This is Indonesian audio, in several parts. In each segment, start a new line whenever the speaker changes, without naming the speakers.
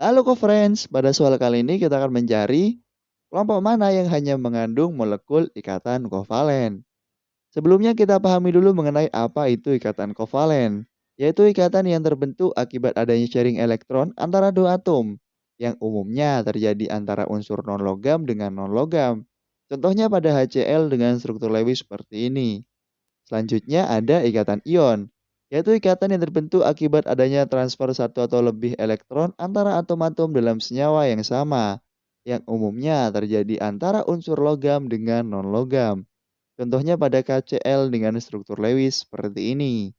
Halo co-friends, pada soal kali ini kita akan mencari kelompok mana yang hanya mengandung molekul ikatan kovalen. Sebelumnya kita pahami dulu mengenai apa itu ikatan kovalen, yaitu ikatan yang terbentuk akibat adanya sharing elektron antara dua atom, yang umumnya terjadi antara unsur non-logam dengan non-logam. Contohnya pada HCl dengan struktur Lewis seperti ini. Selanjutnya ada ikatan ion, yaitu ikatan yang terbentuk akibat adanya transfer satu atau lebih elektron antara atom-atom dalam senyawa yang sama, yang umumnya terjadi antara unsur logam dengan non-logam. Contohnya pada KCl dengan struktur Lewis seperti ini.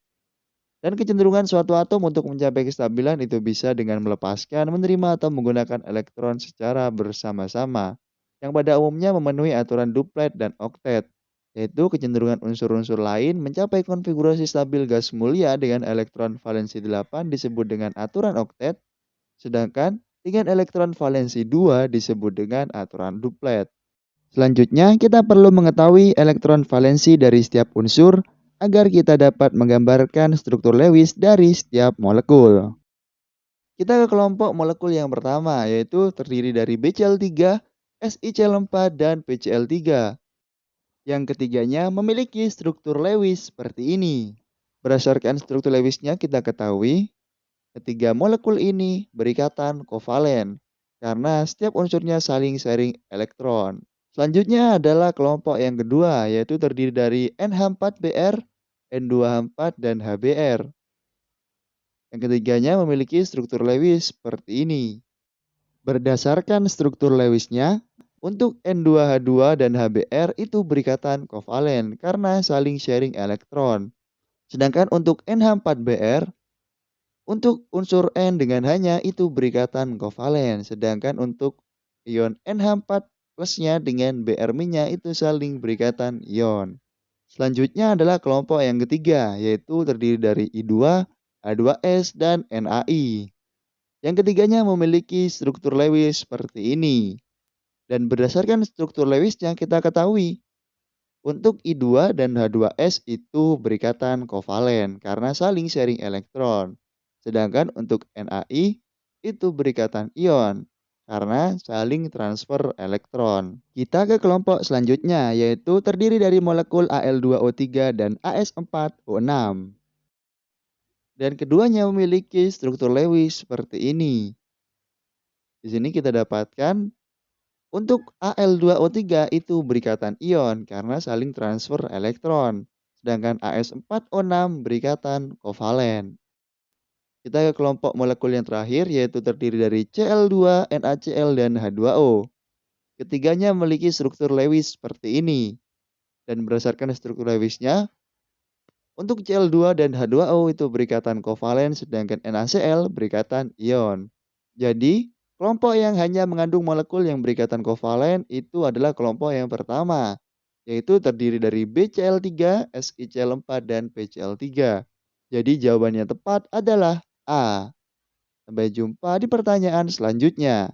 Dan kecenderungan suatu atom untuk mencapai kestabilan itu bisa dengan melepaskan, menerima, atau menggunakan elektron secara bersama-sama, yang pada umumnya memenuhi aturan duplet dan oktet, yaitu kecenderungan unsur-unsur lain mencapai konfigurasi stabil gas mulia dengan elektron valensi 8 disebut dengan aturan oktet, sedangkan dengan elektron valensi 2 disebut dengan aturan duplet. Selanjutnya, kita perlu mengetahui elektron valensi dari setiap unsur agar kita dapat menggambarkan struktur Lewis dari setiap molekul. Kita ke kelompok molekul yang pertama, yaitu terdiri dari BCl3, SiCl4, dan PCl3. Yang ketiganya memiliki struktur Lewis seperti ini. Berdasarkan struktur Lewisnya kita ketahui, ketiga molekul ini berikatan kovalen karena setiap unsurnya saling sharing elektron. Selanjutnya adalah kelompok yang kedua, yaitu terdiri dari NH4Br, N2H4, dan HBr. Yang ketiganya memiliki struktur Lewis seperti ini. Berdasarkan struktur Lewisnya, untuk N2H2 dan HBr itu berikatan kovalen karena saling sharing elektron. Sedangkan untuk NH4Br, untuk unsur N dengan hanya itu berikatan kovalen, sedangkan untuk ion NH4 plusnya dengan Br-nya itu saling berikatan ion. Selanjutnya adalah kelompok yang ketiga, yaitu terdiri dari I2, H2S, dan NaI. Yang ketiganya memiliki struktur Lewis seperti ini. Dan berdasarkan struktur Lewisnya kita ketahui, untuk I2 dan H2S itu berikatan kovalen karena saling sharing elektron. Sedangkan untuk NaI itu berikatan ion karena saling transfer elektron. Kita ke kelompok selanjutnya yaitu terdiri dari molekul Al2O3 dan As4O6. Dan keduanya memiliki struktur Lewis seperti ini. Di sini kita dapatkan untuk Al2O3 itu berikatan ion karena saling transfer elektron, sedangkan As4O6 berikatan kovalen. Kita ke kelompok molekul yang terakhir yaitu terdiri dari Cl2, NaCl, dan H2O. Ketiganya memiliki struktur Lewis seperti ini. Dan berdasarkan struktur Lewisnya, untuk Cl2 dan H2O itu berikatan kovalen sedangkan NaCl berikatan ion. Jadi, kelompok yang hanya mengandung molekul yang berikatan kovalen itu adalah kelompok yang pertama, yaitu terdiri dari BCl3, SiCl4, dan PCl3. Jadi jawaban yang tepat adalah A. Sampai jumpa di pertanyaan selanjutnya.